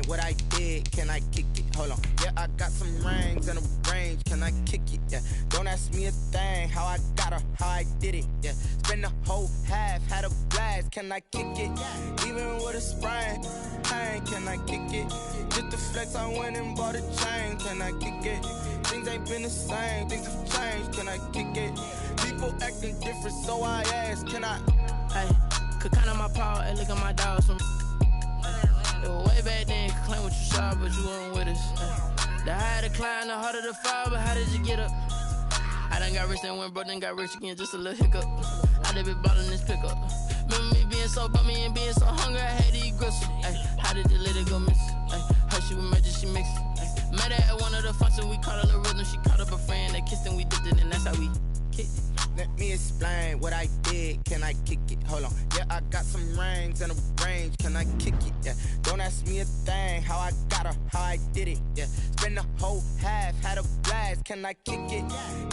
what I did, can I kick it? Hold on, yeah, I got some rings and a range, can I kick it? Yeah, don't ask me a thing, how I got her, how I did it. Yeah, spend the whole half, had a blast, can I kick it? Even with a sprain, pain, can I kick it? Just the flex, I went and bought a chain, can I kick it? Things ain't been the same, things have changed, can I kick it? People acting different, so I ask, can I? Hey, could count on my power, hey, look at my dogs. It was way back then, could claim what you saw, but you weren't with us. The higher the climb, the harder the fall, but how did you get up? I done got rich and went broke, then got rich again, just a little hiccup. I done been ballin' this pickup. Remember me being so bummy and being so hungry, I had to eat gristle. Ay, how did you let it go miss? Ay, her she was magic, she mixed. Met her at one of the functions, we caught a little rhythm. She caught up a friend, they kissed and we dipped it, and that's how we kicked it. Let me explain what I did, can I kick it? Hold on, yeah, I got some rings and a range, can I kick it? Yeah, don't ask me a thing, how I got her, how I did it. Yeah, spend the whole half, had a blast, can I kick it?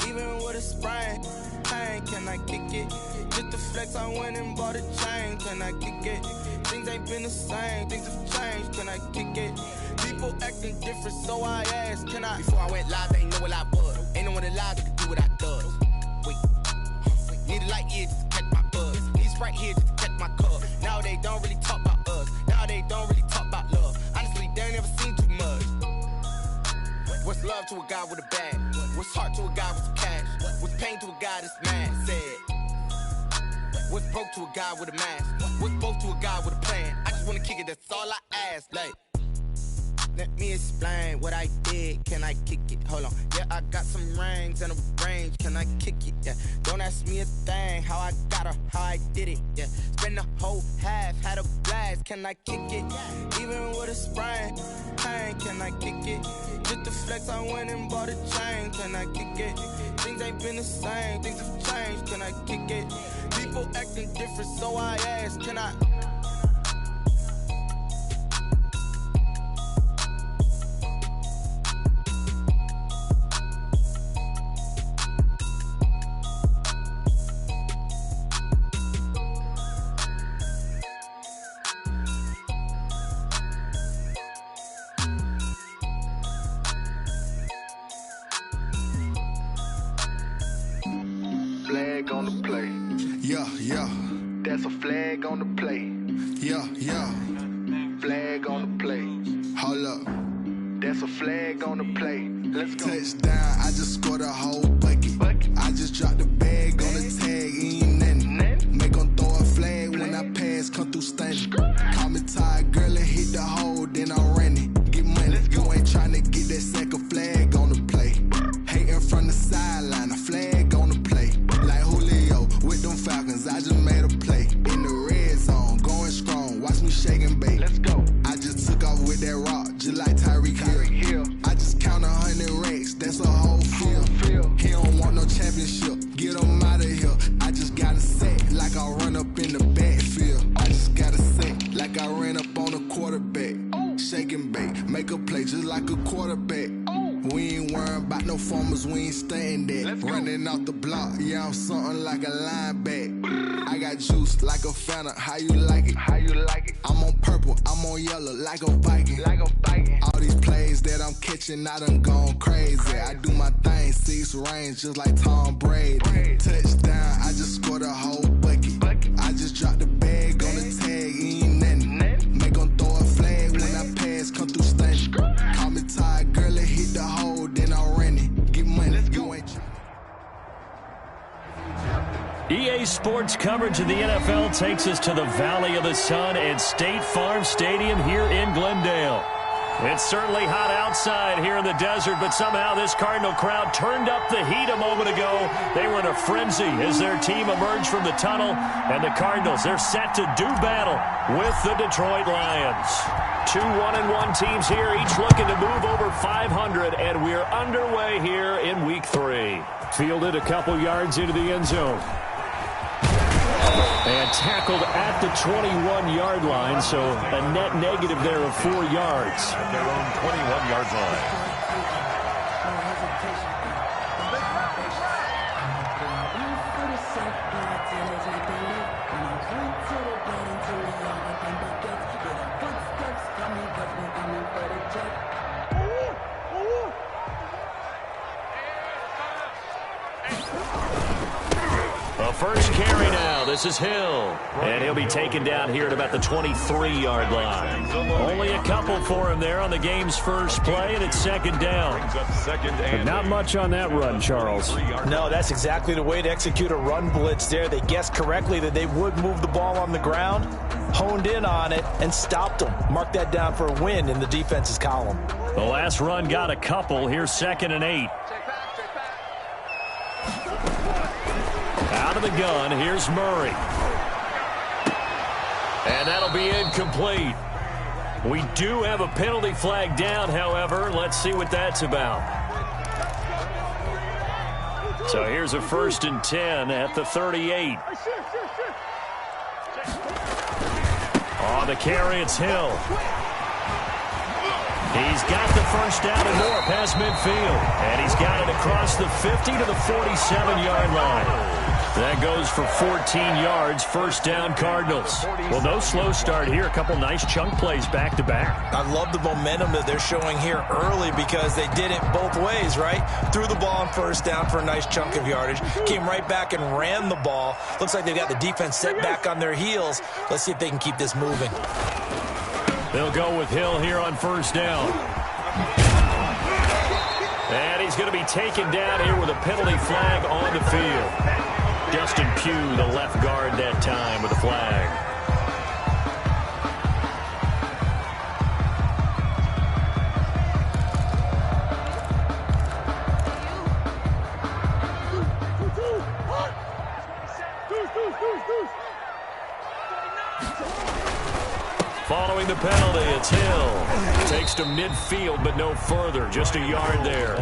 Even with a sprain, pain, can I kick it? Just the flex, I went and bought a chain, can I kick it? Things ain't been the same, things have changed, can I kick it? People acting different, so I ask, can I? Before I went live, they ain't know what I was. Ain't no one alive that could do what I does. Wait, need a light here just to catch my buzz. Need Sprite here just to catch my cup. Now they don't really talk about us. Now they don't really talk about love. Honestly, they ain't never seen too much. What's love to a guy with a bag? What's heart to a guy with some cash? What's pain to a guy that's mad? Said. What's broke to a guy with a mask? What's both to a guy with a plan? I just wanna kick it, that's all I ask. Like, let me explain what I did, can I kick it? Hold on, yeah, I got some rings and a range, can I kick it? Yeah, don't ask me a thing, how I got her, how I did it. Yeah, spend the whole half, had a blast, can I kick it? Even with a sprain, pain, can I kick it? Just the flex, I went and bought a chain, can I kick it? Things ain't been the same, things have changed, can I kick it? People acting different, so I ask, can I? Flag on the play. Yeah, yeah. That's a flag on the play. Yeah, yeah. Flag on the play. Hold up. That's a flag on the play. Let's go. Touchdown, I just scored a whole bucket. I just dropped the bag on the tag, ain't nothing. Make 'em throw a flag when I pass, come through stunning. Call me tired, girl, and hit the hole, then I'm running. Get money, you ain't tryna get that second flag on the play. Hating from the sideline, a flag on the play. Like Julio with them Falcons, I just made a play. In the red zone, going strong, watch me shake and bake. Let's go. I just took off with that rock, just like Tyreek Hill. I just count 100 racks, that's a whole field. He don't want no championship, get him out of here. I just got a set, like I run up in the backfield. I just got a set, like I ran up on a quarterback. Shake and bake, make a play just like a quarterback. We ain't worrying about no formers, we ain't staying there. Running off the block, yeah, I'm something like a linebacker. I got juice like a Fanta, how you like it? How you like it? I'm on purple, I'm on yellow, like a Viking. Like a Viking. All these plays that I'm catching, I done gone crazy. I do my thing, 6 range, just like Tom Brady. Touchdown, I just scored a whole bucket. I just dropped the bag on the tag, ain't nothing. Make 'em throw a flag when I pass, come through stunning. Call me tired, girl, and hit the hole, then I'm running. Get money, you ain't EA Sports coverage of the NFL takes us to the Valley of the Sun at State Farm Stadium here in Glendale. It's certainly hot outside here in the desert, but somehow this Cardinal crowd turned up the heat a moment ago. They were in a frenzy as their team emerged from the tunnel, and the Cardinals, they're set to do battle with the Detroit Lions. 2 1-1 teams here, each looking to move over 500, and we're underway here in Week 3. Fielded a couple yards into the end zone. And tackled at the 21-yard line, so a net negative there of 4 yards. At their own 21-yard line. first carry now. This is Hill. And he'll be taken down here at about the 23-yard line. Only a couple for him there on the game's first play, and it's second down. But not much on that run, Charles. No, that's exactly the way to execute a run blitz there. They guessed correctly that they would move the ball on the ground, honed in on it, and stopped them. Mark that down for a win in the defense's column. The last run got a couple. Here's 2nd and 8. Out of the gun, here's Murray. And that'll be incomplete. We do have a penalty flag down, however. Let's see what that's about. So here's a 1st and 10 at the 38. On the carry, it's Hill. He's got the first down and more past midfield. And he's got it across the 50 to the 47-yard line. That goes for 14 yards, first down Cardinals. Well, no slow start here. A couple nice chunk plays back-to-back. I love the momentum that they're showing here early because they did it both ways, right? Threw the ball on first down for a nice chunk of yardage. Came right back and ran the ball. Looks like they've got the defense set back on their heels. Let's see if they can keep this moving. They'll go with Hill here on first down. And he's going to be taken down here with a penalty flag on the field. Justin Pugh, the left guard that time with a flag. Following the penalty, it's Hill. Takes to midfield, but no further. Just a yard there.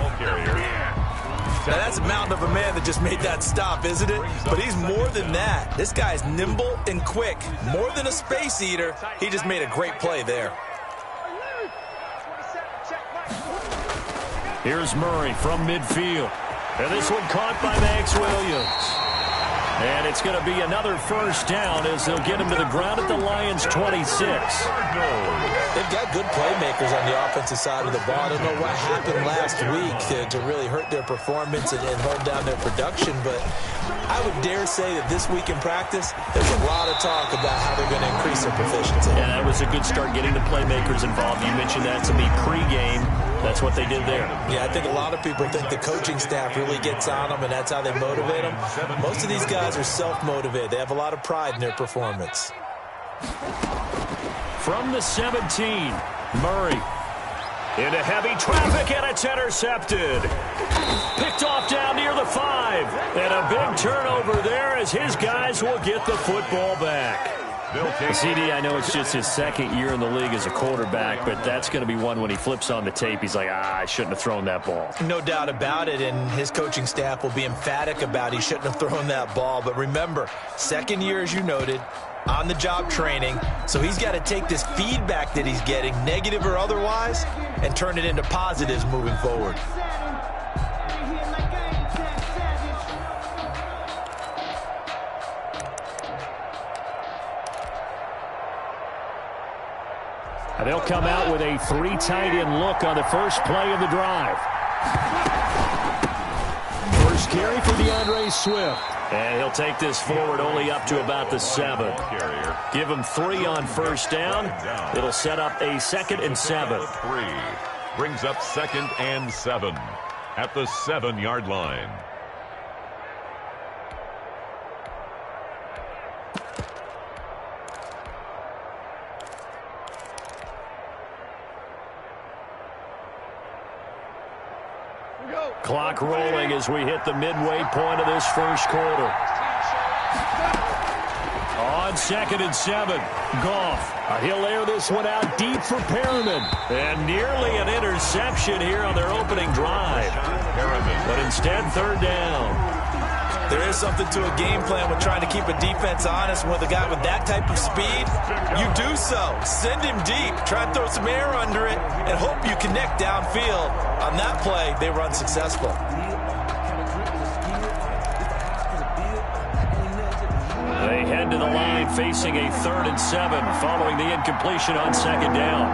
Now, that's a mountain of a man that just made that stop, isn't it? But he's more than that. This guy's nimble and quick. More than a space eater. He just made a great play there. Here's Murray from midfield. And this one caught by Max Williams. And it's going to be another first down as they'll get him to the ground at the Lions' 26. They've got good playmakers on the offensive side of the ball. I don't know what happened last week to really hurt their performance and hold down their production, but I would dare say that this week in practice, there's a lot of talk about how they're going to increase their proficiency. Yeah, that was a good start getting the playmakers involved. You mentioned that to me pregame. That's what they did there. Yeah, I think a lot of people think the coaching staff really gets on them, and that's how they motivate them. Most of these guys are self-motivated. They have a lot of pride in their performance. From the 17, Murray. Into heavy traffic, and it's intercepted. Picked off down near the 5. And a big turnover there as his guys will get the football back. CD, I know it's just his second year in the league as a quarterback, but that's going to be one when he flips on the tape. He's like, I shouldn't have thrown that ball. No doubt about it, and his coaching staff will be emphatic about he shouldn't have thrown that ball. But remember, second year, as you noted, on-the-job training, so he's got to take this feedback that he's getting, negative or otherwise, and turn it into positives moving forward. And they'll come out with a 3 tight end look on the first play of the drive. First carry for DeAndre Swift. And he'll take this forward only up to about the 7. Give him 3 on first down. It'll set up a 2nd and 7. 3 brings up 2nd and 7 at the 7-yard line. Clock rolling as we hit the midway point of this first quarter. On 2nd and 7, Goff. He'll air this one out deep for Perriman. And nearly an interception here on their opening drive. But instead, 3rd down. There is something to a game plan with trying to keep a defense honest. With a guy with that type of speed, you do so. Send him deep. Try and throw some air under it and hope you connect downfield. On that play, they were unsuccessful. They head to the line facing a 3rd and 7 following the incompletion on 2nd down.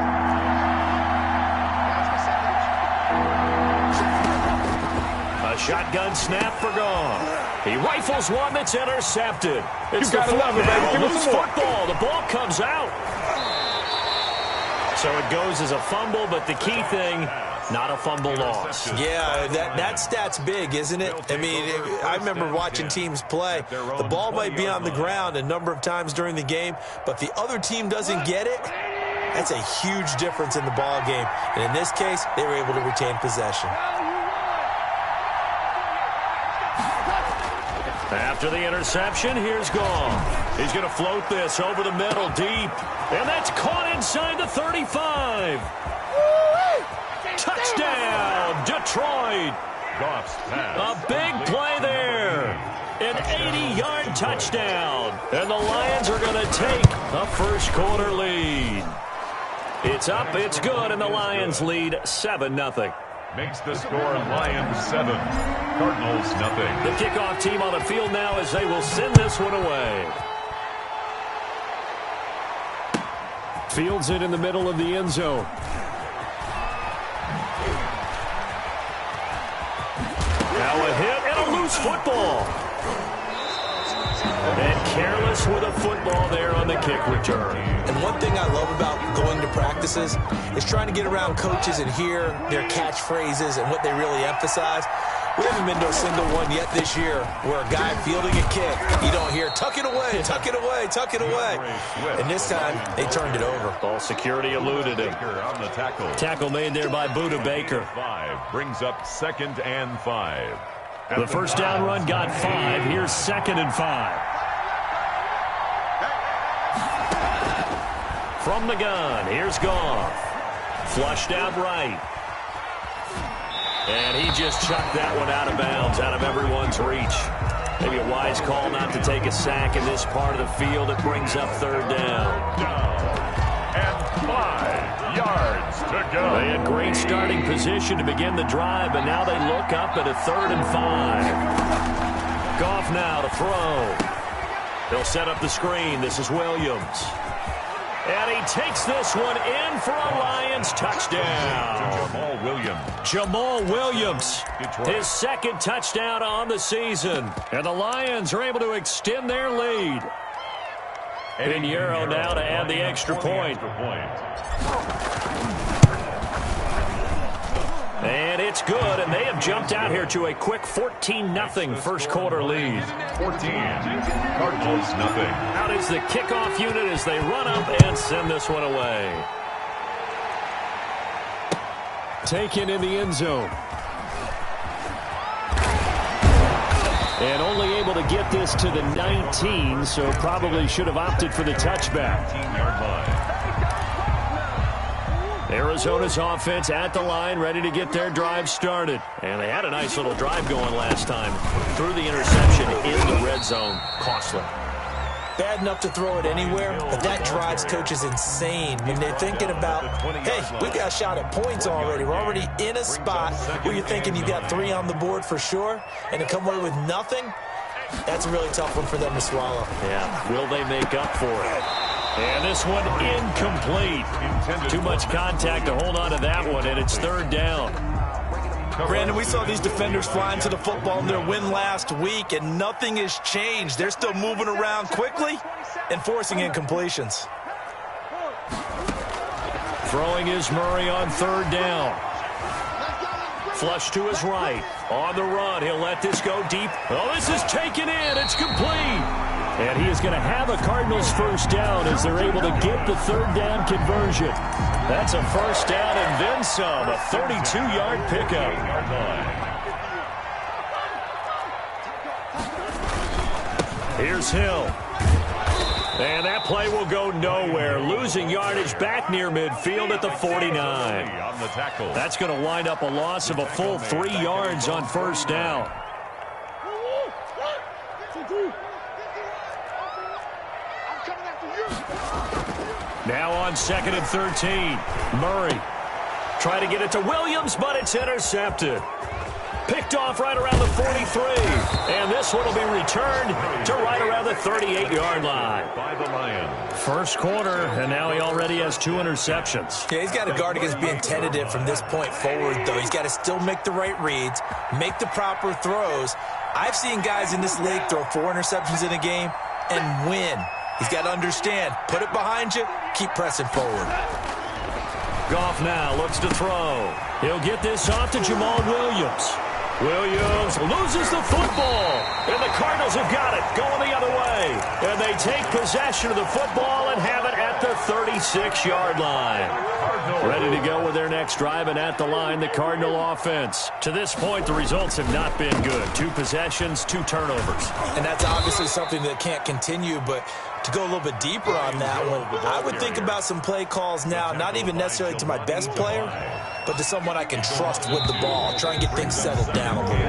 A A shotgun snap for Goff. He rifles one that's intercepted. It's you gotta love it, baby. Give us some more. Football. The ball comes out. So it goes as a fumble, but the key thing, not a fumble loss. Yeah, that stat's big, isn't it? I mean, I remember watching teams play. The ball might be on the ground a number of times during the game, but the other team doesn't get it. That's a huge difference in the ball game. And in this case, they were able to retain possession. After the interception, here's Goff. He's going to float this over the middle deep. And that's caught inside the 35. Touchdown, Detroit. Goff's pass. A big play there. An 80-yard touchdown. And the Lions are going to take a first-quarter lead. It's up, it's good, and the Lions lead 7-0. Makes the score Lions 7, Cardinals nothing. The kickoff team on the field now as they will send this one away. Fields it in the middle of the end zone. Now a hit and a loose football. And careless with a football there on the kick return. And one thing I love about going to practices is trying to get around coaches and hear their catchphrases and what they really emphasize. We haven't been to a single one yet this year where a guy fielding a kick, you don't hear, tuck it away, tuck it away, tuck it away. And this time, they turned it over. Ball security eluded him. On the tackle. Tackle made there by Buda Baker. 5 brings up 2nd and 5. The first down run got 5. Here's 2nd and 5. From the gun, here's Goff. Flushed out right. And he just chucked that one out of bounds, out of everyone's reach. Maybe a wise call not to take a sack in this part of the field. It brings up 3rd down. And 5 yards to go. They had great starting position to begin the drive, but now they look up at a 3rd and 5. Goff now to throw. They'll set up the screen. This is Williams. And he takes this one in for a Lions touchdown. Jamal Williams. Jamal Williams, Detroit. his 2nd touchdown on the season. And the Lions are able to extend their lead. Pinheiro now to add the extra point. And it's good, and they have jumped out here to a quick 14-0 first-quarter lead. 14, Cardinals nothing. Out is the kickoff unit as they run up and send this one away. Taken in the end zone. And only able to get this to the 19, so probably should have opted for the touchback. 19-yard line. Arizona's offense at the line, ready to get their drive started. And they had a nice little drive going last time. Threw the interception in the red zone. Costly. Bad enough to throw it anywhere, but that drives coaches insane when they're thinking about, hey, we got a shot at points already. We're already in a spot where you're thinking you got 3 on the board for sure, and to come away with nothing, that's a really tough one for them to swallow. Yeah, will they make up for it? And this one incomplete. Too much contact to hold on to that one, and it's 3rd down. Brandon, we saw these defenders flying to the football in their win last week, and nothing has changed. They're still moving around quickly and forcing incompletions. Throwing is Murray on 3rd down. Flush to his right. On the run, he'll let this go deep. Oh, this is taken in. It's complete. And he is going to have a Cardinals first down as they're able to get the 3rd down conversion. That's a first down and then some. A 32-yard pickup. Here's Hill. And that play will go nowhere. Losing yardage back near midfield at the 49. That's going to wind up a loss of a full 3 yards on first down. Now on 2nd and 13. Murray. Try to get it to Williams, but it's intercepted. Picked off right around the 43. And this one will be returned to right around the 38-yard line. By the Lions. First quarter, and now he already has 2 interceptions. Yeah, he's got to guard against being tentative from this point forward, though. He's got to still make the right reads, make the proper throws. I've seen guys in this league throw 4 interceptions in a game and win. He's got to understand, put it behind you, keep pressing forward. Goff now looks to throw. He'll get this off to Jamal Williams. Williams loses the football, and the Cardinals have got it, going the other way. And they take possession of the football and have it at the 36-yard line. Ready to go with their next drive, and at the line, the Cardinal offense. To this point, the results have not been good. 2 possessions, 2 turnovers. And that's obviously something that can't continue, but to go a little bit deeper on that one, I would think about some play calls now, not even necessarily to my best player, but to someone I can trust with the ball. Try and get things settled down a little bit.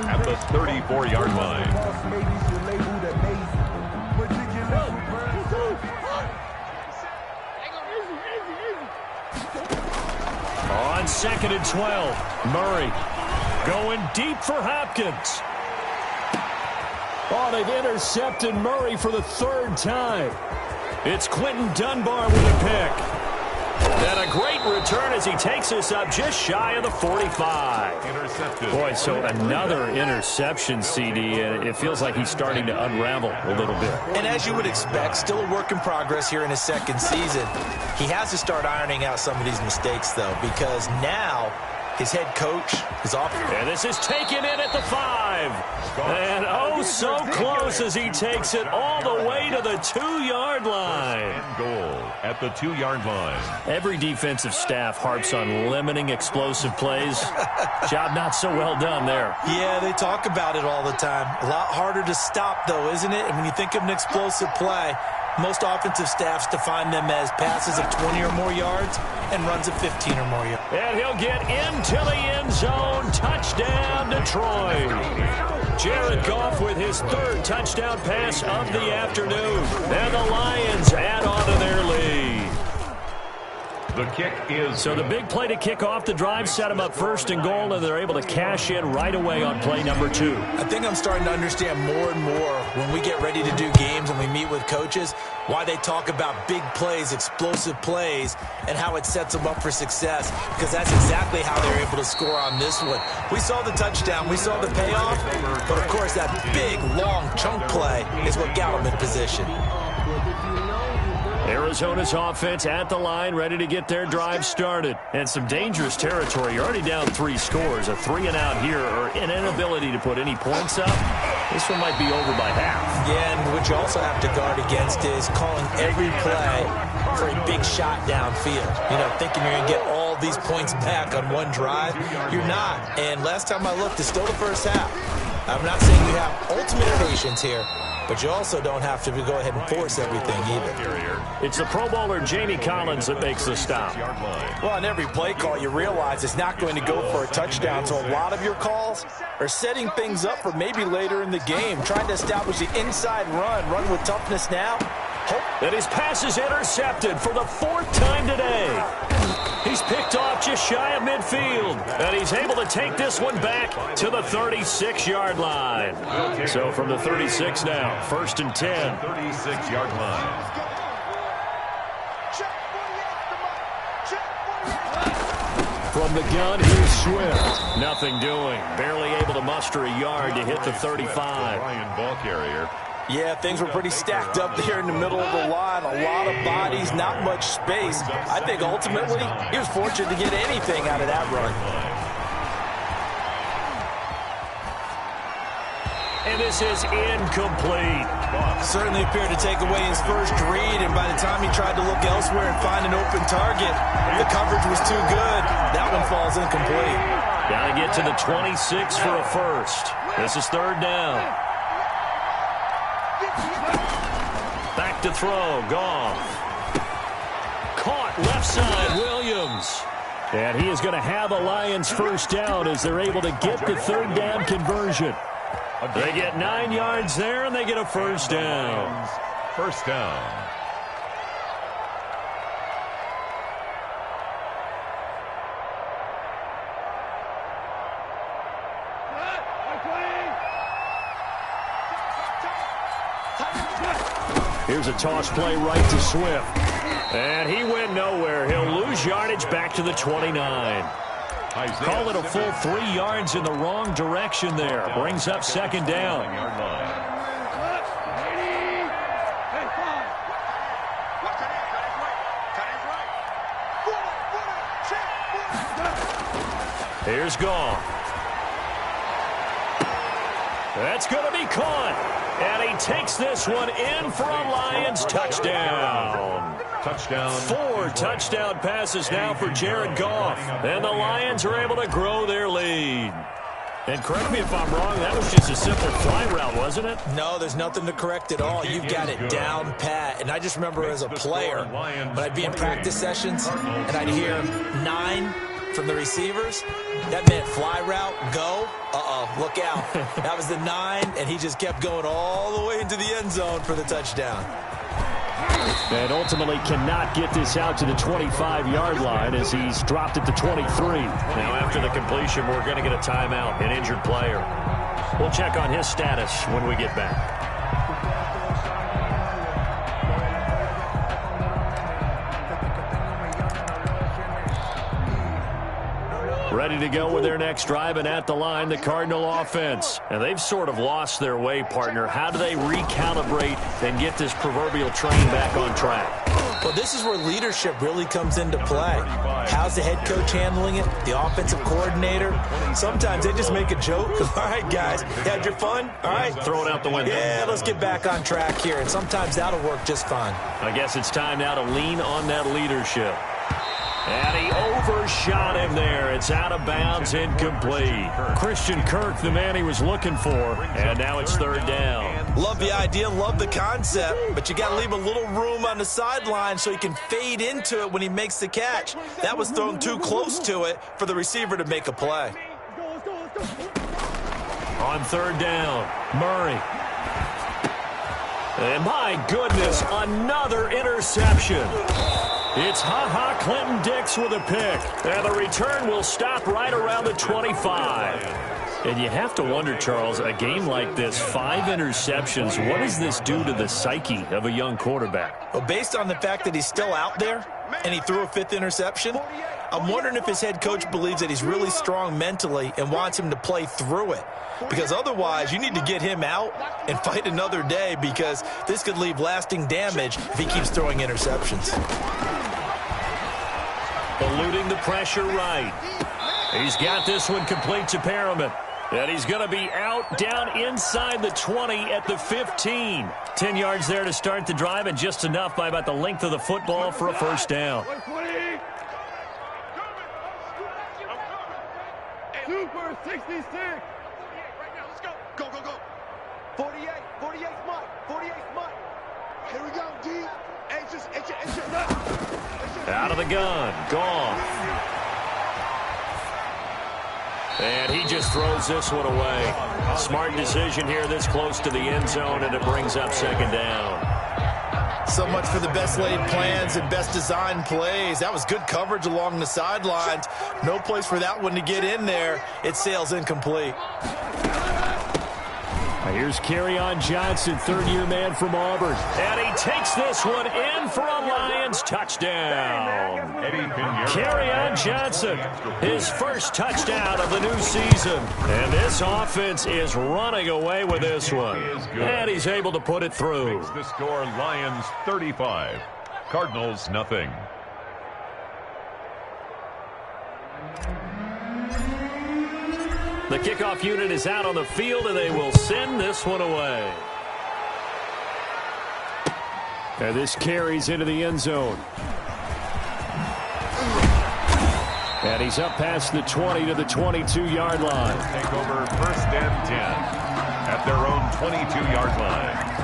At the 34-yard line. On 2nd and 12, Murray going deep for Hopkins. Oh, they've intercepted Murray for the 3rd time. It's Quentin Dunbar with a pick. And a great return as he takes us up just shy of the 45. Intercepted. Boy, so another interception, CD, and it feels like he's starting to unravel a little bit. And as you would expect, still a work in progress here in his 2nd season. He has to start ironing out some of these mistakes, though, because now his head coach is off. And this is taken in at the 5. And oh, so close as he takes it all the way to the 2-yard line. And goal at the 2-yard line. Every defensive staff harps on limiting explosive plays. Job not so well done there. Yeah, they talk about it all the time. A lot harder to stop, though, isn't it? And when you think of an explosive play, most offensive staffs define them as passes of 20 or more yards and runs of 15 or more yards. And he'll get into the end zone. Touchdown, Detroit. Jared Goff with his 3rd touchdown pass of the afternoon. And the Lions add on to their lead. The kick is... So the big play to kick off the drive set them up 1st and goal, and they're able to cash in right away on play number 2. I think I'm starting to understand more and more when we get ready to do games and we meet with coaches why they talk about big plays, explosive plays, and how it sets them up for success, because that's exactly how they're able to score on this one. We saw the touchdown, we saw the payoff, but of course that big, long chunk play is what got them in position. Arizona's offense at the line, ready to get their drive started. And some dangerous territory. You're already down 3 scores. A 3-and-out here, or an inability to put any points up. This one might be over by half. Yeah, and what you also have to guard against is calling every play for a big shot downfield. You know, thinking you're going to get all these points back on one drive. You're not. And last time I looked, it's still the first half. I'm not saying you have ultimate patience here, but you also don't have to go ahead and force everything either. It's the Pro Bowler Jamie Collins that makes the stop. Well, on every play call, you realize it's not going to go for a touchdown, so a lot of your calls are setting things up for maybe later in the game, trying to establish the inside run with toughness now. And his pass is intercepted for the 4th time today. He's picked off just shy of midfield, and he's able to take this one back to the 36-yard line. So from the 36 now, 1st and 10. 36-yard line. From the gun, here's Swift. Nothing doing. Barely able to muster a yard to hit the 35. Ryan ball carrier. Yeah, things were pretty stacked up there in the middle of the line. A lot of bodies, not much space. I think ultimately he was fortunate to get anything out of that run. And this is incomplete. Certainly appeared to take away his first read, and by the time he tried to look elsewhere and find an open target, the coverage was too good. That one falls incomplete. Got to get to the 26 for a first. This is 3rd down. Back to throw, Goff. Caught left side, Williams. And he is going to have a Lions first down as they're able to get the 3rd down conversion. They get 9 yards there, and they get a first down. First down. Here's a toss play right to Swift. And he went nowhere. He'll lose yardage back to the 29. Call it a full 3 yards in the wrong direction there. Brings up second down. Here's Goff. That's going to be caught. And he takes this one in for a Lions touchdown. 4 touchdown passes now for Jared Goff. And the Lions are able to grow their lead. And correct me if I'm wrong, that was just a simple fly route, wasn't it? No, there's nothing to correct at all. You've got it down pat. And I just remember as a player, when I'd be in practice sessions and I'd hear 9 from the receivers, that meant fly route, go. Look out. That was the 9, and he just kept going all the way into the end zone for the touchdown. And ultimately cannot get this out to the 25-yard line as he's dropped it to 23. Now after the completion, we're going to get a timeout, an injured player. We'll check on his status when we get back. Ready to go with their next drive, and at the line, the Cardinal offense. And they've sort of lost their way, partner. How do they recalibrate and get this proverbial train back on track? Well, this is where leadership really comes into play. How's the head coach handling it? The offensive coordinator? Sometimes they just make a joke. All right, guys, you had your fun? All right. Throw it out the window. Yeah, let's get back on track here. And sometimes that'll work just fine. I guess it's time now to lean on that leadership. And he overshot him there. It's out of bounds, incomplete. Christian Kirk, the man he was looking for, and now it's third down. Love the idea, love the concept, but you got to leave a little room on the sideline so he can fade into it when he makes the catch. That was thrown too close to it for the receiver to make a play. On third down, Murray. And my goodness, another interception. It's Clinton Dix with a pick. And the return will stop right around the 25. And you have to wonder, Charles, a game like this, 5 interceptions, what does this do to the psyche of a young quarterback? Well, based on the fact that he's still out there and he threw a 5th interception, I'm wondering if his head coach believes that he's really strong mentally and wants him to play through it. Because otherwise, you need to get him out and fight another day, because this could leave lasting damage if he keeps throwing interceptions. Eluding the pressure right. He's got this one complete to Perriman. And he's going to be out down inside the 20 at the 15. 10 yards there to start the drive, and just enough by about the length of the football for a first down. Super 66. Let's go. Go, go, go. 48. 48 Mike. 48 Mike. Here we go, D. Out of the gun. Gone. And he just throws this one away. Smart decision here this close to the end zone, and it brings up second down. So much for the best laid plans and best designed plays. That was good coverage along the sidelines. No place for that one to get in there. It sails incomplete. Here's Kerryon Johnson, third-year man from Auburn. And he takes this one in for a Lions touchdown. Kerryon Johnson, his first touchdown of the new season. And this offense is running away with this one. And he's able to put it through. Makes the score Lions 35, Cardinals nothing. The kickoff unit is out on the field, and they will send this one away. And this carries into the end zone. And he's up past the 20 to the 22-yard line. Take over first and 10 at their own 22-yard line.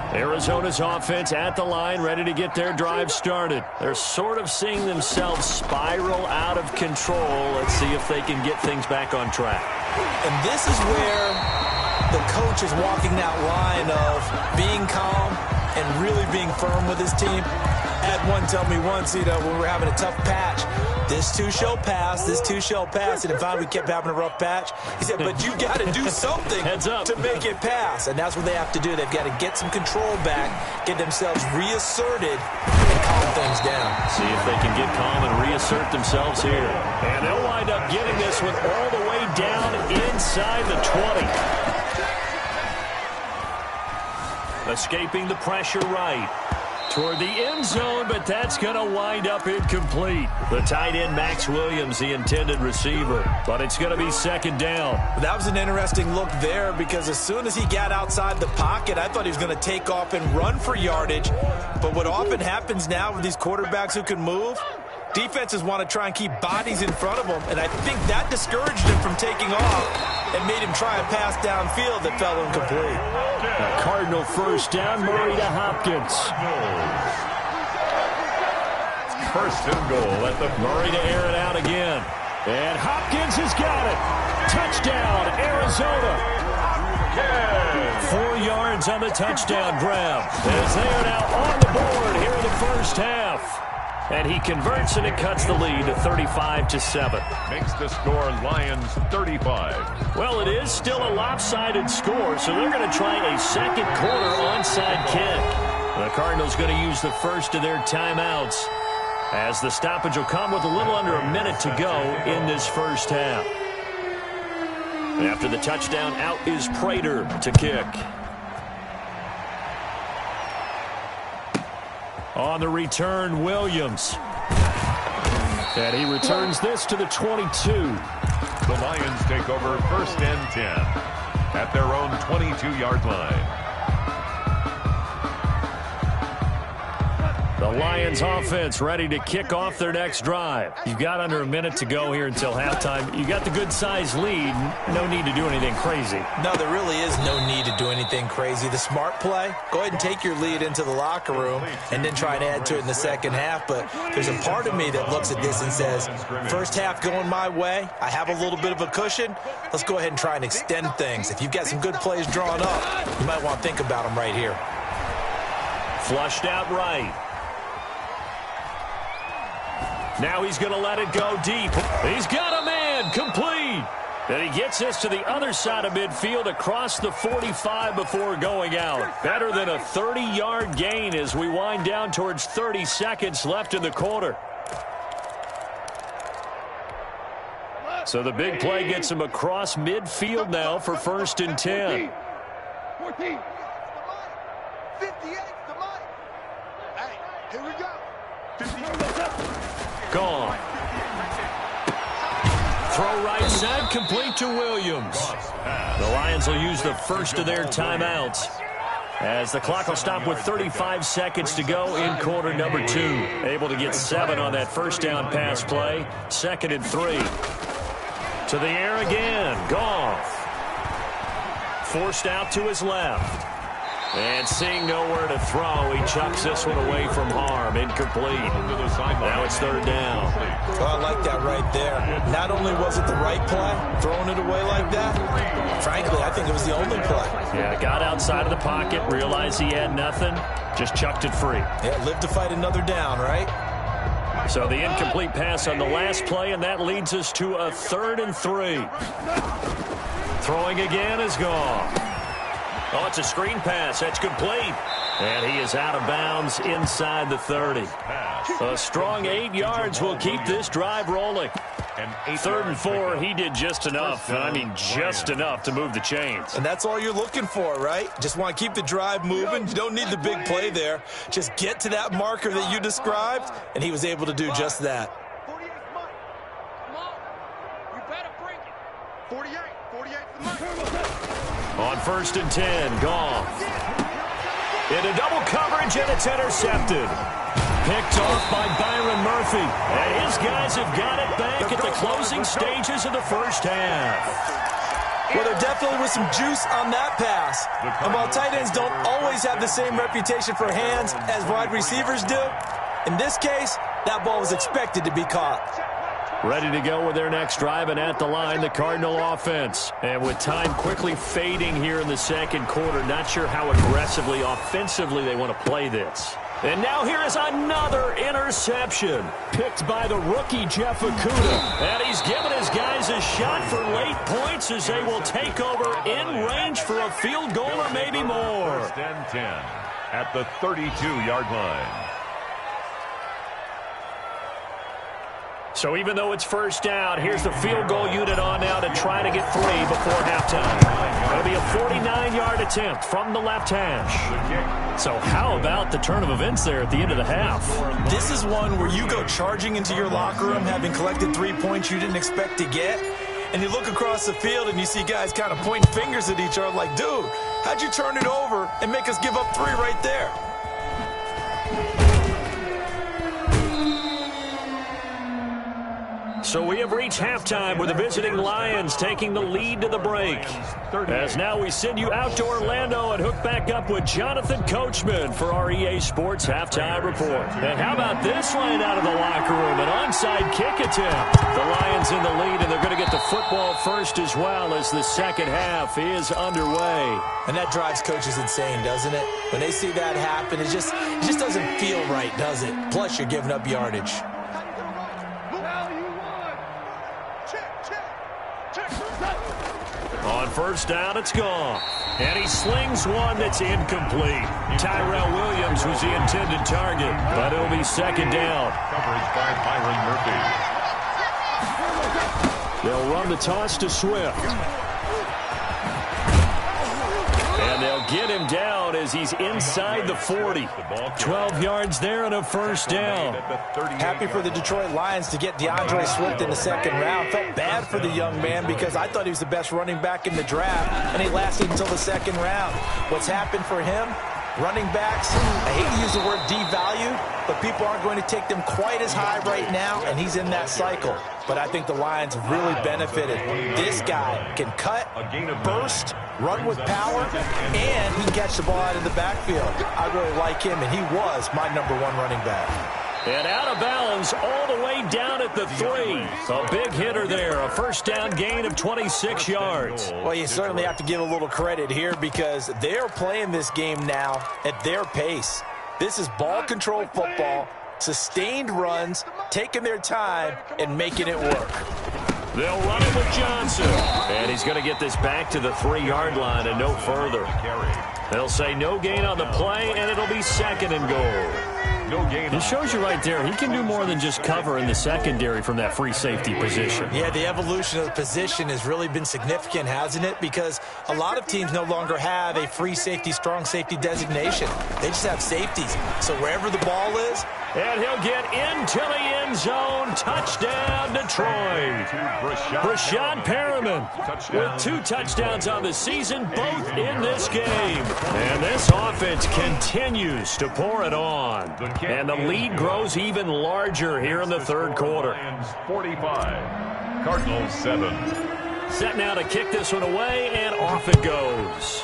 Arizona's offense at the line, ready to get their drive started. They're sort of seeing themselves spiral out of control. Let's see if they can get things back on track. And this is where the coach is walking that line of being calm and really being firm with his team. had one tell me once, when we were having a tough patch, this too shall pass, this too shall pass. And if we kept having a rough patch, he said, but you got to do something to make it pass. And that's what they have to do. They've got to get some control back, get themselves reasserted, and calm things down. See if they can get calm and reassert themselves here. And they'll wind up getting this one all the way down inside the 20. Escaping the pressure right toward the end zone, but that's going to wind up incomplete. The tight end, Max Williams, the intended receiver, but it's going to be second down. That was an interesting look there because as soon as he got outside the pocket, I thought he was going to take off and run for yardage. But what often happens now with these quarterbacks who can move, defenses want to try and keep bodies in front of them, and I think that discouraged him from taking off and made him try a pass downfield that fell incomplete. A Cardinal first down, Murray to Hopkins. First and goal at the Murray to air it out again. And Hopkins has got it. Touchdown, Arizona. 4 yards on the touchdown grab. As they are now on the board here in the first half. And he converts, and it cuts the lead to 35-7. makes the score Lions 35. Well, it is still a lopsided score, so they're going to try a second quarter onside kick. The Cardinals going to use the first of their timeouts, as the stoppage will come with a little under a minute to go in this first half. After the touchdown, out is Prater to kick. On the return, Williams. And he returns this to the 22. The Lions take over first and 10 at their own 22-yard line. The Lions offense ready to kick off their next drive. You've got under a minute to go here until halftime. You got the good-sized lead. No need to do anything crazy. No, there really is no need to do anything crazy. The smart play, go ahead and take your lead into the locker room and then try and add to it in the second half. But there's a part of me that looks at this and says, first half going my way, I have a little bit of a cushion. Let's go ahead and try and extend things. If you've got some good plays drawn up, you might want to think about them right here. Flushed out right. Now he's going to let it go deep. He's got a man, complete. And he gets this to the other side of midfield across the 45 before going out. Better than a 30-yard gain as we wind down towards 30 seconds left in the quarter. So the big play gets him across midfield now for first and 10. 14. 58 to Mike. Hey, here we go. 58. Gone. Throw right side, complete to Williams. The Lions will use the first of their timeouts, as the clock will stop with 35 seconds to go in quarter number 2. Able to get 7 on that first down pass play. Second and 3. To the air again. Goff. Forced out to his left. And seeing nowhere to throw, he chucks this one away from harm. Incomplete. Now it's third down. Oh, I like that right there. Not only was it the right play, throwing it away like that, frankly, I think it was the only play. Yeah, got outside of the pocket, realized he had nothing, just chucked it free. Yeah, live to fight another down, right? So the incomplete pass on the last play, and that leads us to a 3rd and 3. Throwing again is gone. Oh, it's a screen pass. That's complete. And he is out of bounds inside the 30. A strong 8 yards will keep this drive rolling. 3rd and 4, he did just enough. I mean, just enough to move the chains. And that's all you're looking for, right? Just want to keep the drive moving. You don't need the big play there. Just get to that marker that you described, and he was able to do just that. 48 Mike. Come on. You better bring it. 48. 48 Mike. On 1st and 10, Goff. Into double coverage, and it's intercepted. Picked off by Byron Murphy. And his guys have got it back at the closing stages of the first half. Well, there definitely was some juice on that pass. And while tight ends don't always have the same reputation for hands as wide receivers do, in this case, that ball was expected to be caught. Ready to go with their next drive, and at the line, the Cardinal offense. And with time quickly fading here in the second quarter, not sure how aggressively, offensively they want to play this. And now here is another interception. Picked by the rookie, Jeff Okudah. And he's given his guys a shot for late points as they will take over in range for a field goal or maybe more. First and 10 at the 32-yard line. So even though it's first down, here's the field goal unit on now to try to get 3 before halftime. It'll be a 49-yard attempt from the left hash. So how about the turn of events there at the end of the half? This is one where you go charging into your locker room having collected 3 points you didn't expect to get, and you look across the field and you see guys kind of pointing fingers at each other like, dude, how'd you turn it over and make us give up 3 right there? So we have reached halftime with the visiting Lions taking the lead to the break. As now we send you out to Orlando and hook back up with Jonathan Coachman for our EA Sports Halftime Report. And how about this line out of the locker room? An onside kick attempt. The Lions in the lead, and they're going to get the football first as well as the second half is underway. And that drives coaches insane, doesn't it? When they see that happen, it just doesn't feel right, does it? Plus, you're giving up yardage. On first down, it's gone. And he slings one that's incomplete. Tyrell Williams was the intended target, but it'll be second down. Coverage by Byron Murphy. They'll run the toss to Swift. And they'll get him down as he's inside the 40. 12 yards there and a first down. Happy for the Detroit Lions to get DeAndre Swift in the second round. Felt bad for the young man because I thought he was the best running back in the draft, and he lasted until the second round. What's happened for him? Running backs, I hate to use the word devalue, but people aren't going to take them quite as high right now, and he's in that cycle. But I think the Lions really benefited. This guy can cut, burst, run with power, and he can catch the ball out of the backfield. I really like him, and he was my #1 running back. And out of bounds all the way down at the 3. A big hitter there, a first down gain of 26 yards. Well, you certainly have to give a little credit here because they're playing this game now at their pace. This is ball control football, sustained runs, taking their time, and making it work. They'll run it with Johnson. And he's going to get this back to the 3-yard line and no further. They'll say no gain on the play, and it'll be second and goal. It shows you right there, he can do more than just cover in the secondary from that free safety position. Yeah, the evolution of the position has really been significant, hasn't it? Because a lot of teams no longer have a free safety, strong safety designation. They just have safeties. So wherever the ball is, and he'll get into the end zone. Touchdown, Detroit. Brashad Perriman with 2 touchdowns on the season, both in this game. And this offense continues to pour it on. And the lead grows even larger here in the third quarter. 45, Cardinals 7. Set now to kick this one away, and off it goes.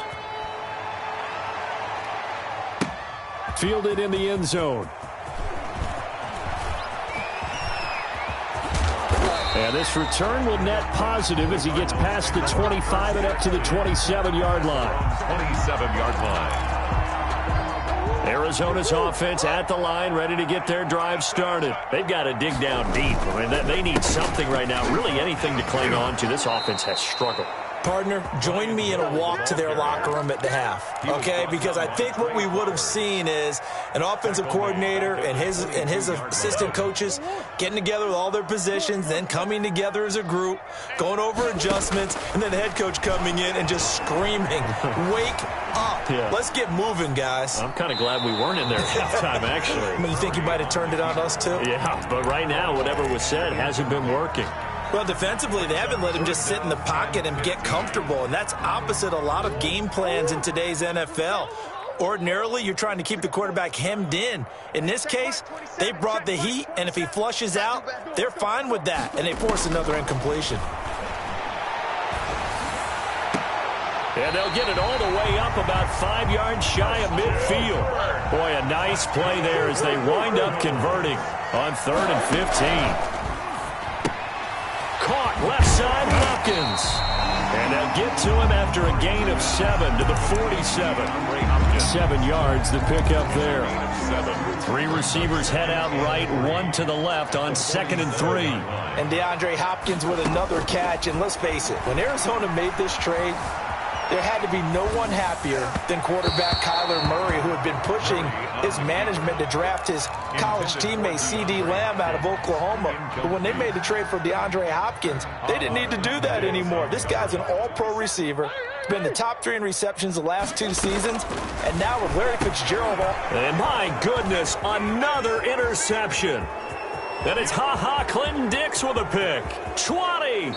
Fielded in the end zone. And this return will net positive as he gets past the 25 and up to the 27-yard line. 27-yard line. Arizona's offense at the line, ready to get their drive started. They've got to dig down deep. I mean, they need something right now, really anything to cling on to. This offense has struggled. Partner, join me in a walk to their locker room at the half, okay? Because I think what we would have seen is an offensive coordinator and his assistant coaches getting together with all their positions, then coming together as a group, going over adjustments, and then the head coach coming in and just screaming, wake up. Yeah. Let's get moving, guys. I'm kind of glad we weren't in there at halftime, actually. I mean, you think you might have turned it on us, too? Yeah, but right now, whatever was said hasn't been working. Well, defensively, they haven't let him just sit in the pocket and get comfortable, and that's opposite a lot of game plans in today's NFL. Ordinarily, you're trying to keep the quarterback hemmed in. In this case, they brought the heat, and if he flushes out, they're fine with that, and they force another incompletion. And they'll get it all the way up about 5 yards shy of midfield. Boy, a nice play there as they wind up converting on 3rd and 15. Caught left side, Hopkins. And They'll get to him after a gain of 7 to the 47. 7 yards the pickup there. 3 receivers head out right, 1 to the left on 2nd and 3. And DeAndre Hopkins with another catch. And let's face it, when Arizona made this trade, there had to be no one happier than quarterback Kyler Murray, who had been pushing his management to draft his college teammate C.D. Lamb out of Oklahoma. But when they made the trade for DeAndre Hopkins, they didn't need to do that anymore. This guy's an all-pro receiver. He's been the top 3 in receptions the last 2 seasons. And now with Larry Fitzgerald. And my goodness, another interception. And it's Clinton Dix with a pick. 20.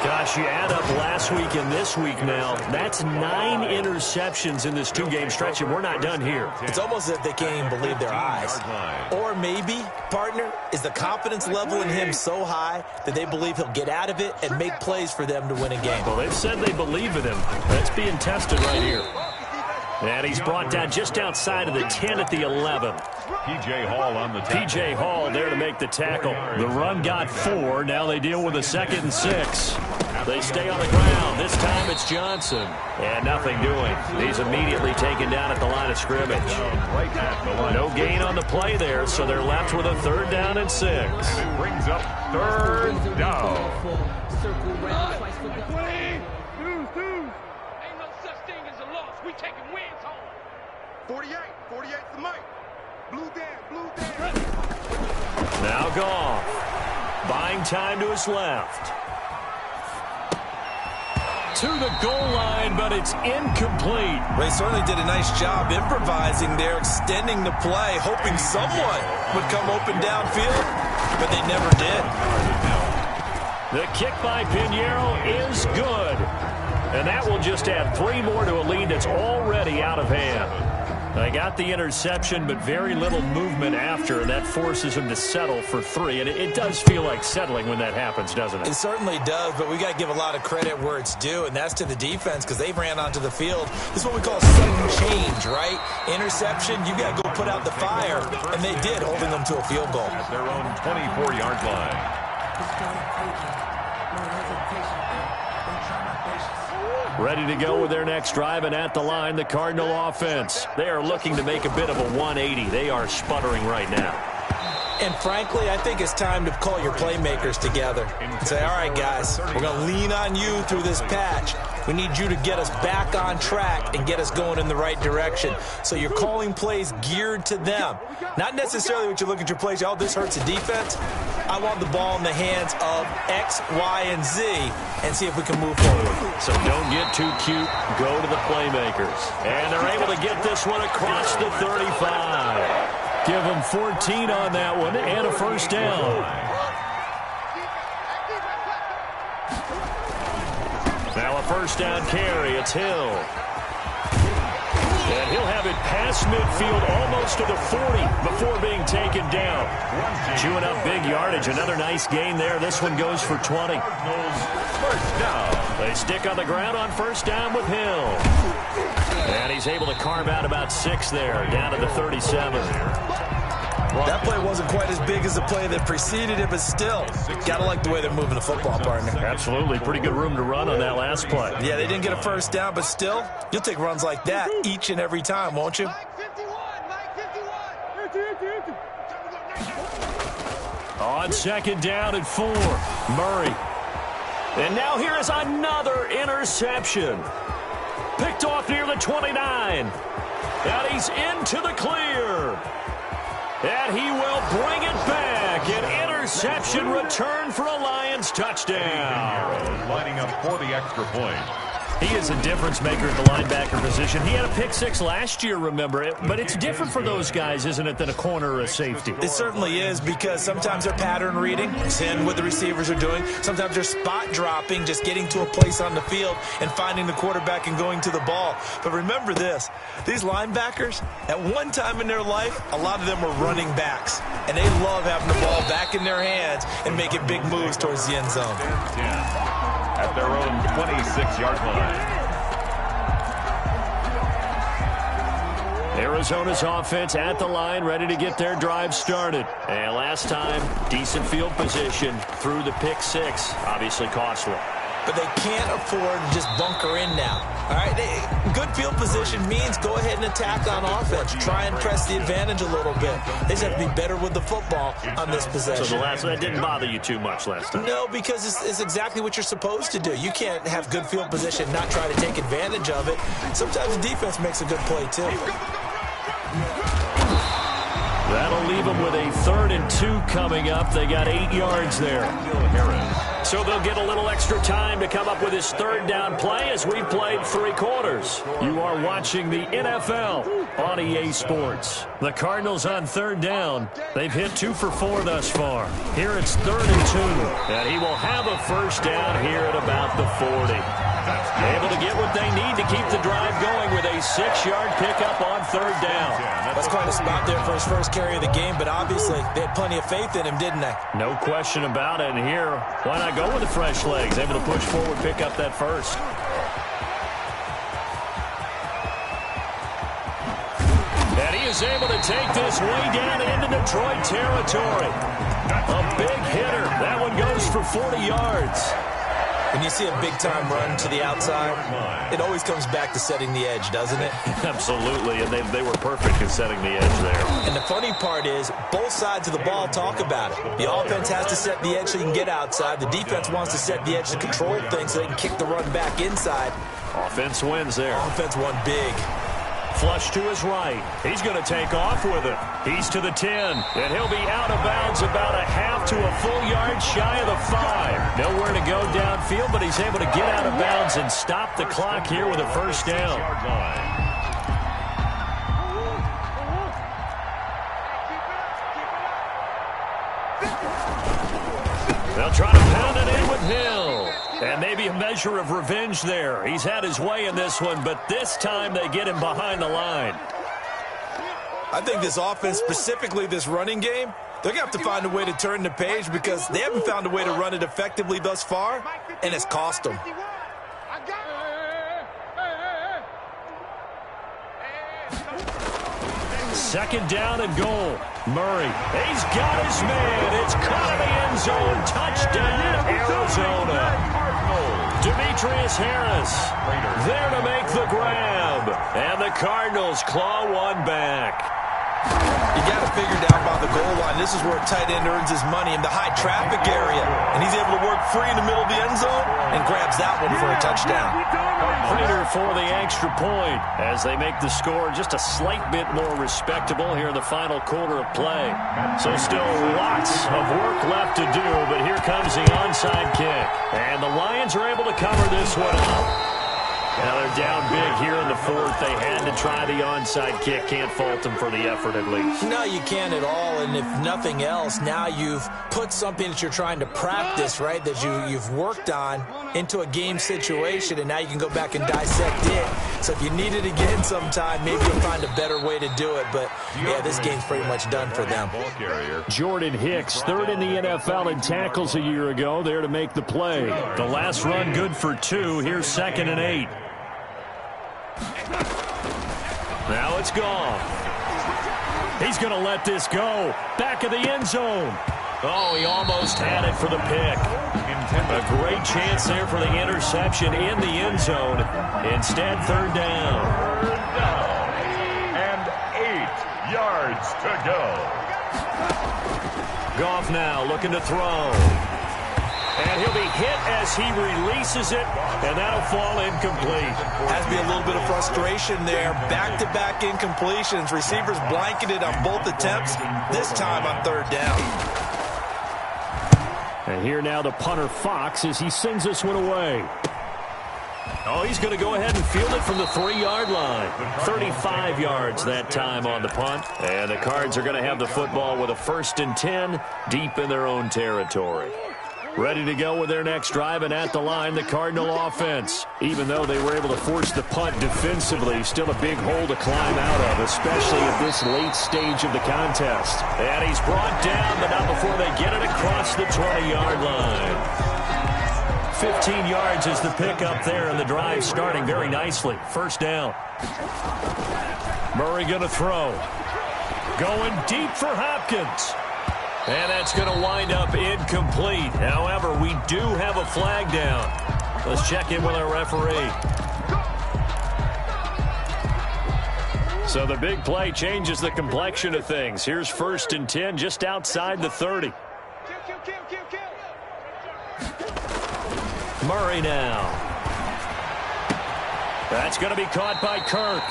Gosh, you add up last week and this week now. That's 9 interceptions in this 2-game stretch, and we're not done here. It's almost as if they can't even believe their eyes. Or maybe, partner, is the confidence level in him so high that they believe he'll get out of it and make plays for them to win a game. Well, they've said they believe in him. That's being tested right here. And he's brought down just outside of the 10 at the 11. P.J. Hall on the tackle. P.J. Hall there to make the tackle. The run got 4. Now they deal with a 2nd and 6. They stay on the ground. This time it's Johnson. And nothing doing. He's immediately taken down at the line of scrimmage. No gain on the play there, so they're left with a 3rd down and 6. It brings up 3rd down. Ain't no such thing as a loss. We taking wins home. 48 the mic. Blue down. Now Goff. Buying time to his left. To the goal line, but it's incomplete. They certainly did a nice job improvising there, extending the play, hoping someone would come open downfield, but they never did. The kick by Pinheiro is good. And that will just add 3 more to a lead that's already out of hand. They got the interception, but very little movement after, and that forces him to settle for 3. And it does feel like settling when that happens, doesn't it? It certainly does, but we got to give a lot of credit where it's due, and that's to the defense because they ran onto the field. This is what we call sudden change, right? Interception, you got to go put out the fire, and they did, holding them to a field goal. At their own 24-yard line. Ready to go with their next drive, and at the line, the Cardinal offense. They are looking to make a bit of a 180. They are sputtering right now. And frankly, I think it's time to call your playmakers together and say, all right, guys, we're going to lean on you through this patch. We need you to get us back on track and get us going in the right direction. So you're calling plays geared to them. Not necessarily what you look at your plays, oh, this hurts the defense. I want the ball in the hands of X, Y, and Z and see if we can move forward. So don't get too cute. Go to the playmakers. And they're able to get this one across the 35. Give them 14 on that one and a 1st down. Now a 1st down carry. It's Hill. And he'll have it past midfield almost to the 40 before being taken down. Chewing up big yardage. Another nice gain there. This one goes for 20. 1st down. They stick on the ground on 1st down with Hill. And he's able to carve out about 6 there, down to the 37. That play wasn't quite as big as the play that preceded it, but still, got to like the way they're moving the football, partner. Absolutely. Pretty good room to run on that last play. Yeah, they didn't get a 1st down, but still, you'll take runs like that each and every time, won't you? On 2nd down and 4, Murray. And now here is another interception. Picked off near the 29. And he's into the clear. And he will bring it back. An interception return for a Lions touchdown. Lining up for the extra point. He is a difference maker at the linebacker position. He had a pick 6 last year, remember it. But it's different for those guys, isn't it, than a corner or a safety? It certainly is, because sometimes they're pattern reading, seeing what the receivers are doing. Sometimes they're spot dropping, just getting to a place on the field and finding the quarterback and going to the ball. But remember this, these linebackers, at one time in their life, a lot of them were running backs. And they love having the ball back in their hands and making big moves towards the end zone. At their own 26-yard line. Arizona's offense at the line, ready to get their drive started. And last time, decent field position through the pick 6. Obviously costly. but they can't afford to just bunker in now. All right, good field position means go ahead and attack on offense. Try and press the advantage a little bit. They just have to be better with the football on this possession. So the last one, that didn't bother you too much last time? No, because it's exactly what you're supposed to do. You can't have good field position, not try to take advantage of it. Sometimes the defense makes a good play, too. That'll leave them with a 3rd and 2 coming up. They got 8 yards there. So they'll get a little extra time to come up with his 3rd down play as we've played 3 quarters. You are watching the NFL on EA Sports. The Cardinals on 3rd down. They've hit 2 for 4 thus far. Here it's 3rd and 2. And he will have a 1st down here at about the 40. Able to get what they need to keep the drive going with a 6-yard pickup on 3rd down. That's quite a spot there for his first carry of the game, but obviously they had plenty of faith in him, didn't they? No question about it. And here, why not go with the fresh legs? Able to push forward, pick up that 1st. And he is able to take this way down into Detroit territory. A big hitter. That one goes for 40 yards. When you see a big-time run to the outside, it always comes back to setting the edge, doesn't it? Absolutely, and they were perfect in setting the edge there. And the funny part is, both sides of the ball talk about it. The offense has to set the edge so you can get outside. The defense wants to set the edge to control things so they can kick the run back inside. Offense wins there. Offense won big. Flush to his right. He's going to take off with it. He's to the 10, and he'll be out of bounds about a half to a full yard shy of the 5. Nowhere to go downfield, but he's able to get out of bounds and stop the clock here with a 1st down. They'll try to pound it in with Hill. And maybe a measure of revenge there. He's had his way in this one, but this time they get him behind the line. I think this offense, specifically this running game, they're going to have to find a way to turn the page because they haven't found a way to run it effectively thus far, and it's cost them. 2nd down and goal. Murray, he's got his man. It's caught in the end zone. Touchdown, Arizona. Demetrius Harris there to make the grab. And the Cardinals claw one back. You got to figure down by the goal line. This is where a tight end earns his money in the high traffic area. And he's able to work free in the middle of the end zone and grabs that one for a touchdown. Prater for the extra point as they make the score just a slight bit more respectable here in the final quarter of play. So still lots of work left to do, but here comes the onside kick. And the Lions are able to cover this one up. Now they're down big here in the 4th. They had to try the onside kick. Can't fault them for the effort at least. No, you can't at all. And if nothing else, now you've put something that you're trying to practice, right, that you've worked on into a game situation, and now you can go back and dissect it. So if you need it again sometime, maybe you'll find a better way to do it. But, yeah, this game's pretty much done for them. Jordan Hicks, 3rd in the NFL in tackles a year ago, there to make the play. The last run good for 2. Here's 2nd and 8. Now it's gone. He's going to let this go. Back of the end zone. Oh, he almost had it for the pick. A great chance there for the interception in the end zone. Instead, 3rd down. 3rd down. And 8 yards to go. Goff now looking to throw. And he'll be hit as he releases it, and that'll fall incomplete. Has to be a little bit of frustration there. Back-to-back incompletions. Receivers blanketed on both attempts, this time on 3rd down. And here now the punter Fox as he sends this one away. Oh, he's going to go ahead and field it from the 3-yard line. 35 yards that time on the punt. And the Cards are going to have the football with a 1st and 10 deep in their own territory. Ready to go with their next drive, and at the line, the Cardinal offense. Even though they were able to force the punt defensively, still a big hole to climb out of, especially at this late stage of the contest. And he's brought down, but not before they get it across the 20-yard line. 15 yards is the pickup there, and the drive starting very nicely. 1st down. Murray going to throw. Going deep for Hopkins. And that's going to wind up incomplete. However, we do have a flag down. Let's check in with our referee. So the big play changes the complexion of things. Here's 1st and 10 just outside the 30. Murray now. That's going to be caught by Kirk.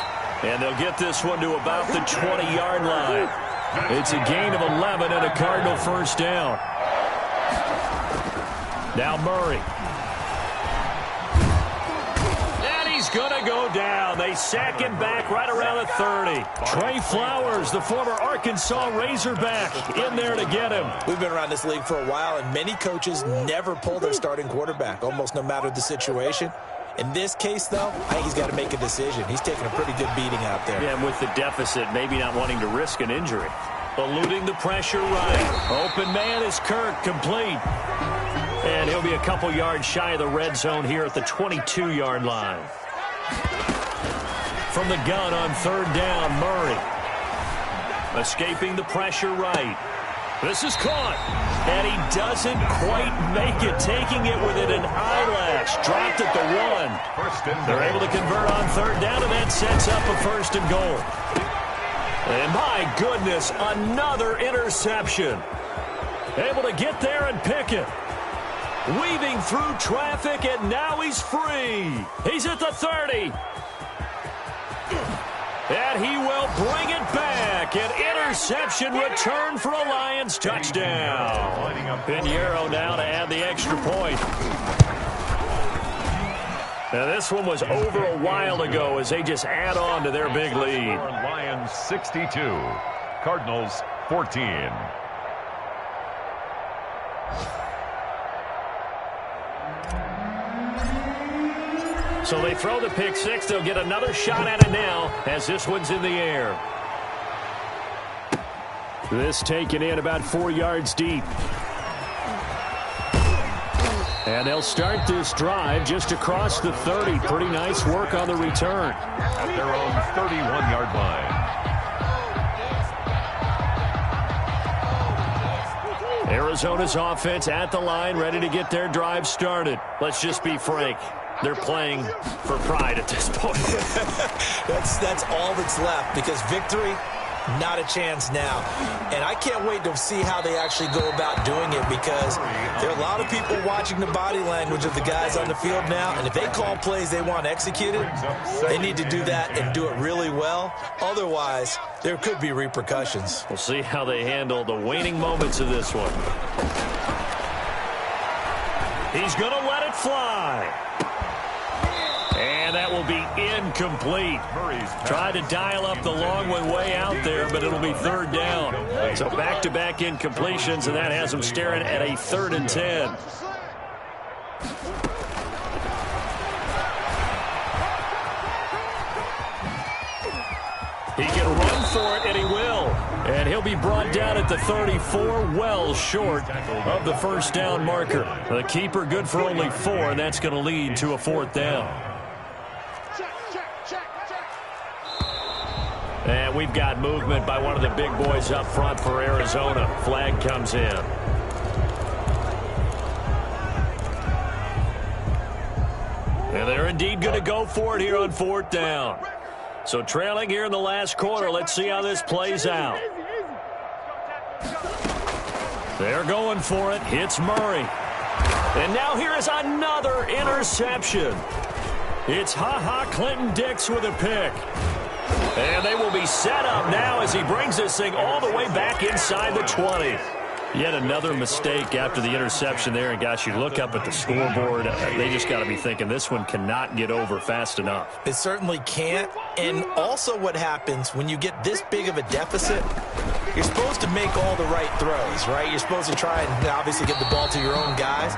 And they'll get this one to about the 20-yard line. It's a gain of 11 and a Cardinal first down. Now Murray. And he's going to go down. They sack him back right around the 30. Trey Flowers, the former Arkansas Razorback, in there to get him. We've been around this league for a while, and many coaches never pull their starting quarterback, almost no matter the situation. In this case, though, I think he's got to make a decision. He's taking a pretty good beating out there. Yeah, and with the deficit, maybe not wanting to risk an injury. Eluding the pressure right. Open man is Kirk, complete. And he'll be a couple yards shy of the red zone here at the 22-yard line. From the gun on 3rd down, Murray. Escaping the pressure right. This is caught. And he doesn't quite make it, taking it within an eyelash. Dropped at the 1. They're able to convert on 3rd down, and that sets up a 1st and goal. And my goodness, another interception. Able to get there and pick it. Weaving through traffic, and now he's free. He's at the 30. And he will bring it back. An interception return for a Lions touchdown. Pinheiro now to add the extra point. Now this one was over a while ago as they just add on to their big lead. Lions 62, Cardinals 14. So they throw the pick six. They'll get another shot at it now as this one's in the air. This taken in about 4 yards deep. And they'll start this drive just across the 30. Pretty nice work on the return. At their own 31-yard line. Arizona's offense at the line, ready to get their drive started. Let's just be frank. They're playing for pride at this point. That's all that's left, because victory, not a chance now. And I can't wait to see how they actually go about doing it, because there are a lot of people watching the body language of the guys on the field now, and if they call plays they want executed, they need to do that and do it really well. Otherwise, there could be repercussions. We'll see how they handle the waning moments of this one. He's going to let it fly. And that will be incomplete. Tried to dial up the long one way out there, but it'll be 3rd down. So back-to-back incompletions, and that has them staring at a 3rd and 10. He can run for it, and he will. And he'll be brought down at the 34, well short of the first down marker. The keeper good for only 4, and that's going to lead to a 4th down. And we've got movement by one of the big boys up front for Arizona. Flag comes in. And they're indeed going to go for it here on 4th down. So trailing here in the last quarter. Let's see how this plays out. They're going for it. Hits Murray. And now here is another interception. It's Clinton Dix with a pick. And they will be set up now as he brings this thing all the way back inside the 20. Yet another mistake after the interception there. And, gosh, you look up at the scoreboard, they just got to be thinking this one cannot get over fast enough. It certainly can't. And also what happens when you get this big of a deficit, you're supposed to make all the right throws, right? You're supposed to try and obviously get the ball to your own guys.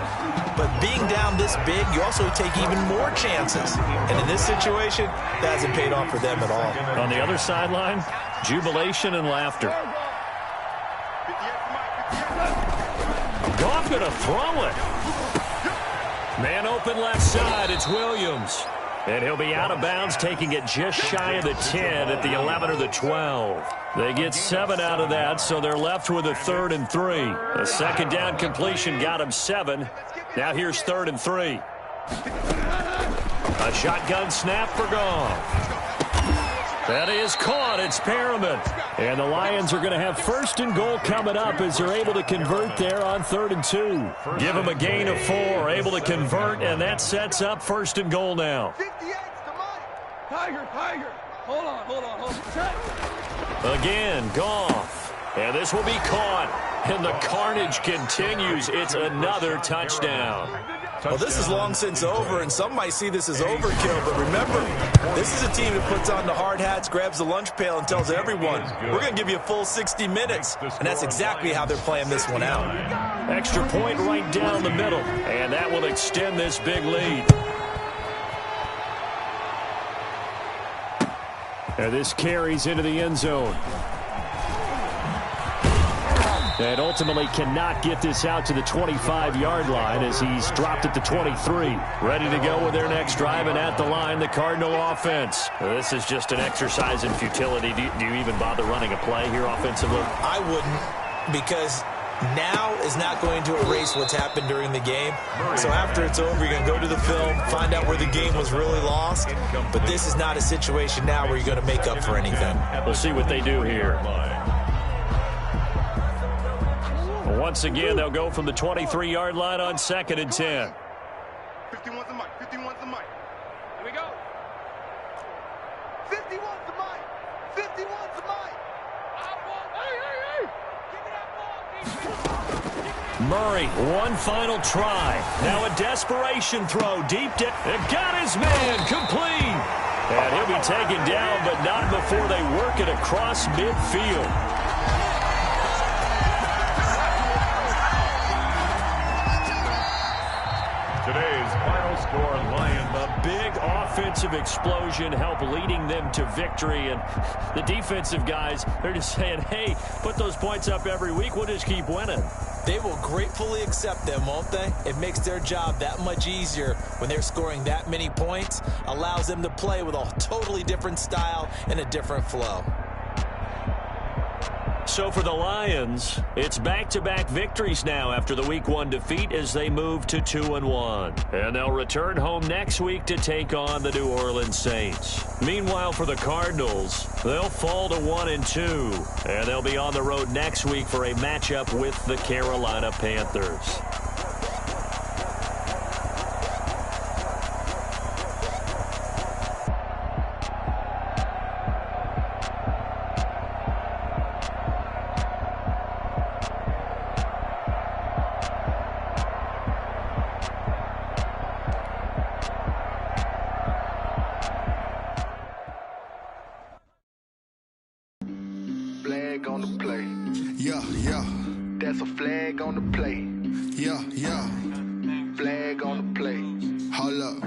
But being down this big, you also take even more chances. And in this situation, that hasn't paid off for them at all. On the other sideline, jubilation and laughter. Goff going to throw it. Man open left side. It's Williams. And he'll be out of bounds, taking it just shy of the 10 at the 11 or the 12. They get 7 out of that, so they're left with a 3rd and 3. A 2nd down completion got him 7. Now here's 3rd and 3. A shotgun snap for Goff. That is caught. It's Perriman. And the Lions are going to have 1st and goal coming up as they're able to convert there on 3rd and 2. Give them a gain of 4, able to convert, and that sets up 1st and goal now. 58's to Mike. Tiger. Hold on. Check. Again, Goff. And this will be caught. And the carnage continues. It's another touchdown. Well, this is long since over, and some might see this as overkill. But remember, this is a team that puts on the hard hats, grabs the lunch pail, and tells everyone, we're going to give you a full 60 minutes. And that's exactly how they're playing this one out. Extra point right down the middle. And that will extend this big lead. And this carries into the end zone. And ultimately cannot get this out to the 25-yard line as he's dropped at the 23. Ready to go with their next drive, and at the line, the Cardinal offense. This is just an exercise in futility. Do you even bother running a play here offensively? I wouldn't, because now is not going to erase what's happened during the game. So after it's over, you're going to go to the film, find out where the game was really lost. But this is not a situation now where you're going to make up for anything. We'll see what they do here. Once again, they'll go from the 23-yard line on 2nd and 10. 51's the Mike. Here we go. 51's the Mike. 51's the Mike. Hey. Give me that ball. Murray, one final try. Now a desperation throw deep down. It got his man complete. And he'll be taken down, but not before they work it across midfield. Today's final score, Lions. A big offensive explosion helped leading them to victory. And the defensive guys, they're just saying, hey, put those points up every week. We'll just keep winning. They will gratefully accept them, won't they? It makes their job that much easier when they're scoring that many points. Allows them to play with a totally different style and a different flow. So for the Lions, it's back-to-back victories now after the Week 1 defeat as they move to 2-1. And they'll return home next week to take on the New Orleans Saints. Meanwhile, for the Cardinals, they'll fall to 1-2. And they'll be on the road next week for a matchup with the Carolina Panthers. Flag on the play. Yeah. That's a flag on the play. Yeah. Flag on the play. Hold up.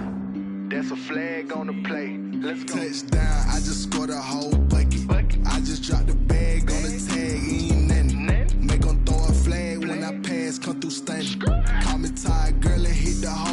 That's a flag on the play. Let's go. Touchdown, I just scored a whole bucket. I just dropped the bag on the tag, ain't nothing. Make them throw a flag when I pass, come through stunning. Call me tired, girl, and hit the hole.